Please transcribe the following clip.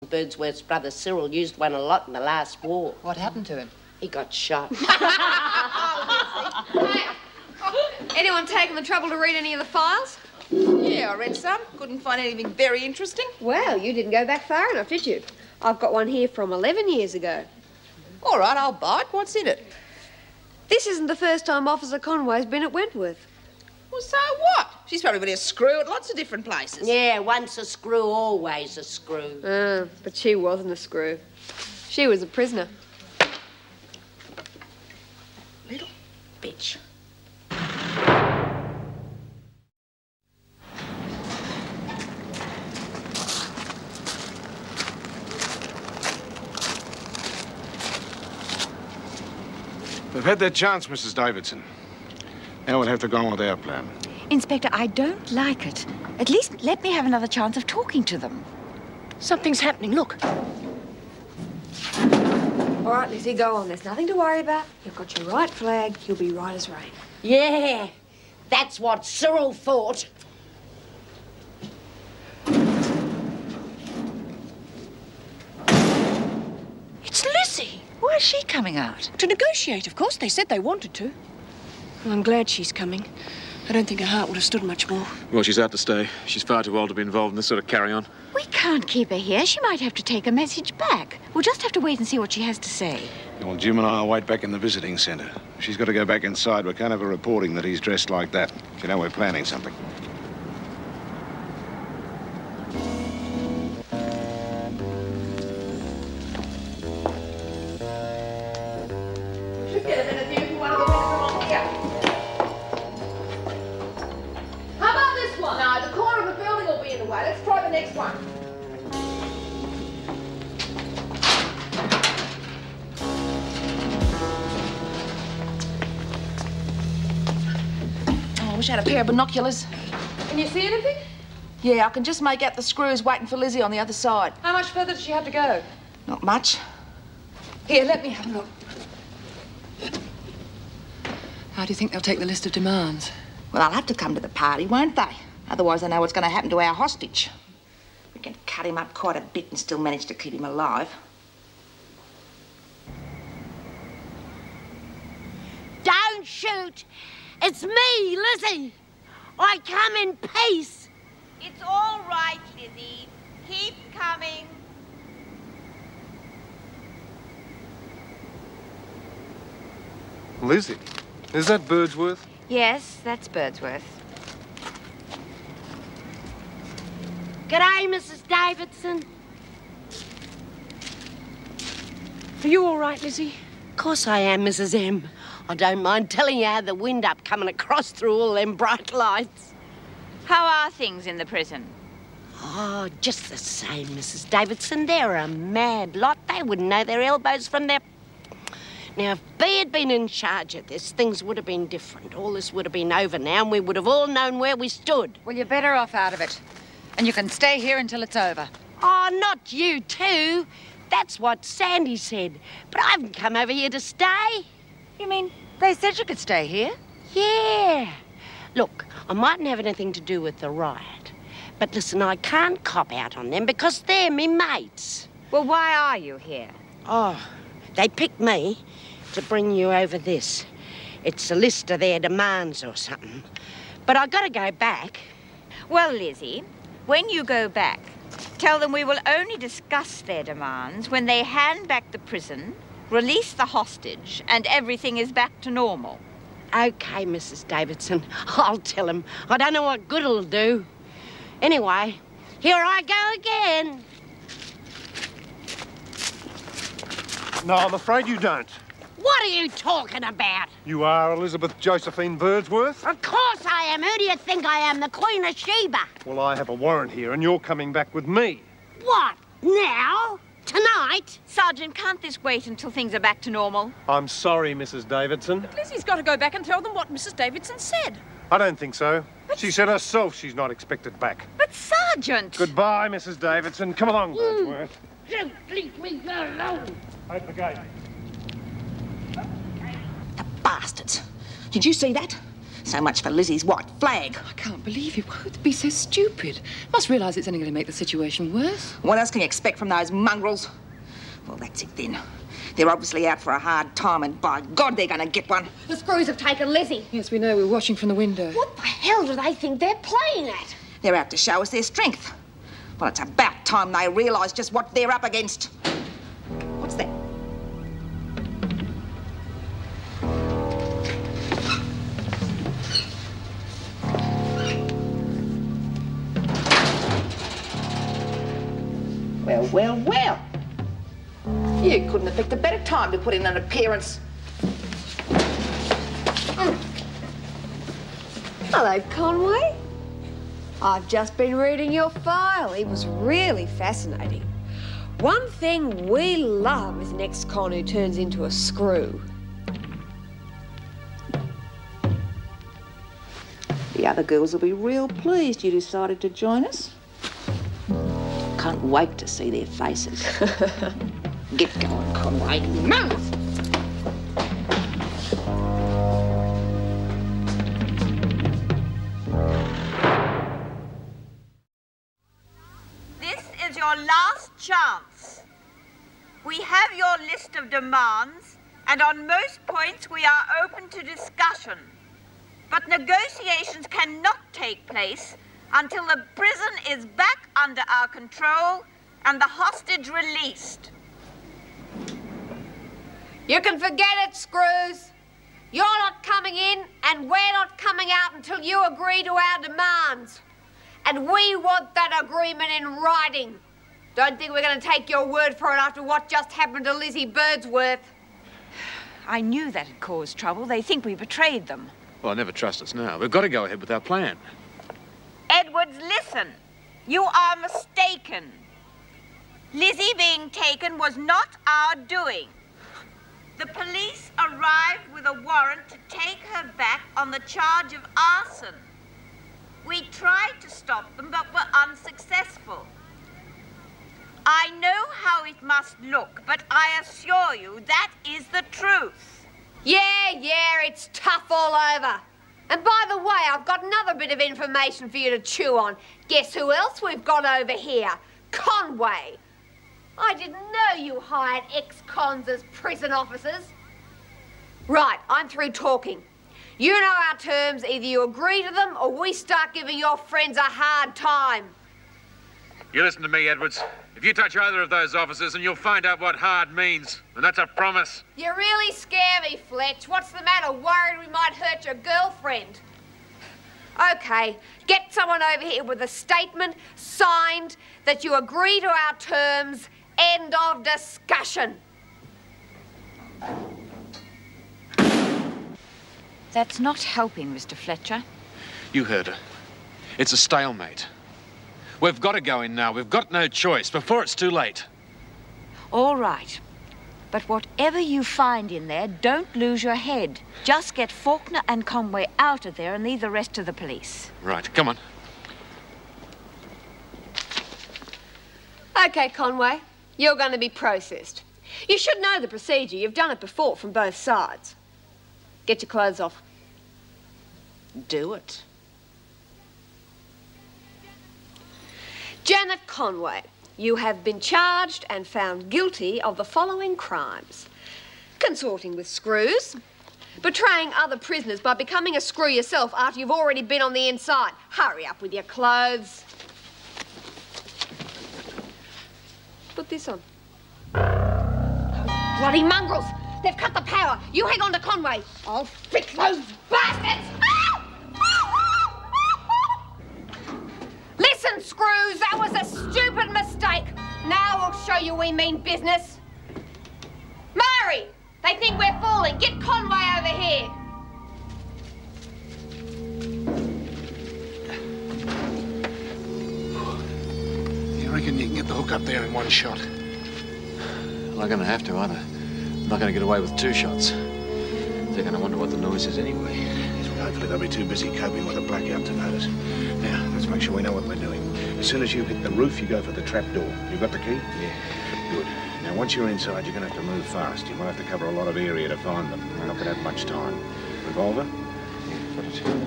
Birdsworth's brother Cyril used one a lot in the last war. What happened to him? He got shot. Anyone taken the trouble to read any of the files? Yeah, I read some. Couldn't find anything very interesting. Well, you didn't go back far enough, did you? I've got one here from 11 years ago. All right, I'll bite. What's in it? This isn't the first time Officer Conway's been at Wentworth. Well, so what? She's probably been a screw at lots of different places. Yeah, once a screw, always a screw. But she wasn't a screw. She was a prisoner. Little bitch. They've had their chance, Mrs. Davidson. Now we'll have to go on with our plan. Inspector, I don't like it. At least let me have another chance of talking to them. Something's happening, look. All right, Lizzie, go on. There's nothing to worry about. You've got your right flag. You'll be right as rain. Yeah, that's what Cyril thought. It's Lizzie. Why is she coming out? To negotiate, of course. They said they wanted to. Well, I'm glad she's coming. I don't think her heart would have stood much more. Well, she's out to stay. She's far too old to be involved in this sort of carry-on. We can't keep her here. She might have to take a message back. We'll just have to wait and see what she has to say. Well, Jim and I'll wait back in the visiting centre. She's got to go back inside. We can't have her reporting that he's dressed like that. You know, we're planning something. Should get a better view from one of the windows along here. How about this one? No, the corner of the building will be in the way. Let's try the next one. Oh, I wish I had a pair of binoculars. Can you see anything? Yeah, I can just make out the screws waiting for Lizzie on the other side. How much further does she have to go? Not much. Here, let me have a look. How do you think they'll take the list of demands? Well, they'll have to come to the party, won't they? Otherwise, they know what's going to happen to our hostage. We can cut him up quite a bit and still manage to keep him alive. Don't shoot. It's me, Lizzie. I come in peace. It's all right, Lizzie. Keep coming. Lizzie, is that Birdsworth? Yes, that's Birdsworth. G'day, Mrs. Davidson. Are you all right, Lizzie? Of course I am, Mrs. M. I don't mind telling you how the wind up coming across through all them bright lights. How are things in the prison? Oh, just the same, Mrs. Davidson. They're a mad lot. They wouldn't know their elbows from their... Now, if B had been in charge of this, things would have been different. All this would have been over now, and we would have all known where we stood. Well, you're better off out of it. And you can stay here until it's over. Oh, not you too. That's what Sandy said. But I haven't come over here to stay. You mean they said you could stay here? Yeah. Look, I mightn't have anything to do with the riot. But listen, I can't cop out on them because they're me mates. Well, why are you here? Oh, they picked me to bring you over this. It's a list of their demands or something. But I got to go back. Well, Lizzie, when you go back, tell them we will only discuss their demands when they hand back the prison, release the hostage, and everything is back to normal. OK, Mrs. Davidson, I'll tell them. I don't know what good it'll do. Anyway, here I go again. No, I'm afraid you don't. What are you talking about? You are Elizabeth Josephine Birdsworth? Of course I am. Who do you think I am, the Queen of Sheba? Well, I have a warrant here, and you're coming back with me. What, now? Tonight? Sergeant, can't this wait until things are back to normal? I'm sorry, Mrs. Davidson. Lizzie's got to go back and tell them what Mrs. Davidson said. I don't think so. She said herself she's not expected back. But, Sergeant... Goodbye, Mrs. Davidson. Come along, Birdsworth. Just leave me alone. Open the gate. The bastards. Did you see that? So much for Lizzie's white flag. I can't believe you would be so stupid. Must realise it's only going to make the situation worse. What else can you expect from those mongrels? Well, that's it then. They're obviously out for a hard time, and by God, they're going to get one. The screws have taken Lizzie. Yes, we know. We're watching from the window. What the hell do they think they're playing at? They're out to show us their strength. Well, it's about time they realise just what they're up against. What's that? Well, well, well. You couldn't have picked a better time to put in an appearance. Hello, Conway. I've just been reading your file. It was really fascinating. One thing we love is an ex-con who turns into a screw. The other girls will be real pleased you decided to join us. Can't wait to see their faces. Get going, Conway. Move! This is your last chance. We have your list of demands, and on most points we are open to discussion. But negotiations cannot take place until the prison is back under our control and the hostage released. You can forget it, Screws. You're not coming in, and we're not coming out until you agree to our demands. And we want that agreement in writing. Don't think we're going to take your word for it after what just happened to Lizzie Birdsworth. I knew that had caused trouble. They think we betrayed them. Well, I never trust us now. We've got to go ahead with our plan. Edwards, listen. You are mistaken. Lizzie being taken was not our doing. The police arrived with a warrant to take her back on the charge of arson. We tried to stop them, but were unsuccessful. I know how it must look, but I assure you that is the truth. Yeah, it's tough all over. And by the way, I've got another bit of information for you to chew on. Guess who else we've got over here? Conway. I didn't know you hired ex-cons as prison officers. Right, I'm through talking. You know our terms. Either you agree to them or we start giving your friends a hard time. You listen to me, Edwards. If you touch either of those officers, and you'll find out what hard means. And that's a promise. You really scare me, Fletch. What's the matter? Worried we might hurt your girlfriend? Okay, get someone over here with a statement signed that you agree to our terms. End of discussion. That's not helping, Mr. Fletcher. You heard her. It's a stalemate. We've got to go in now. We've got no choice before it's too late. All right. But whatever you find in there, don't lose your head. Just get Faulkner and Conway out of there and leave the rest to the police. Right, come on. Okay, Conway. You're going to be processed. You should know the procedure. You've done it before from both sides. Get your clothes off. Do it. Janet Conway, you have been charged and found guilty of the following crimes. Consorting with screws, betraying other prisoners by becoming a screw yourself after you've already been on the inside. Hurry up with your clothes. Put this on. Bloody mongrels! They've cut the power. You hang on to Conway. I'll fix those bastards! Listen, Screws, that was a stupid mistake. Now we'll show you we mean business. Murray, they think we're fooling. Get Conway over here. You reckon you can get the hook up there in one shot? I'm not going to have to, either. I'm not going to get away with 2 shots. They're going to wonder what the noise is anyway. Yes, well, hopefully they'll be too busy coping with the blackout to notice. Now, let's make sure we know what we're doing. As soon as you hit the roof, you go for the trap door. You got the key? Yeah. Good. Now, once you're inside, you're going to have to move fast. You might have to cover a lot of area to find them. We're not going to have much time. Revolver? Yeah, got it. it.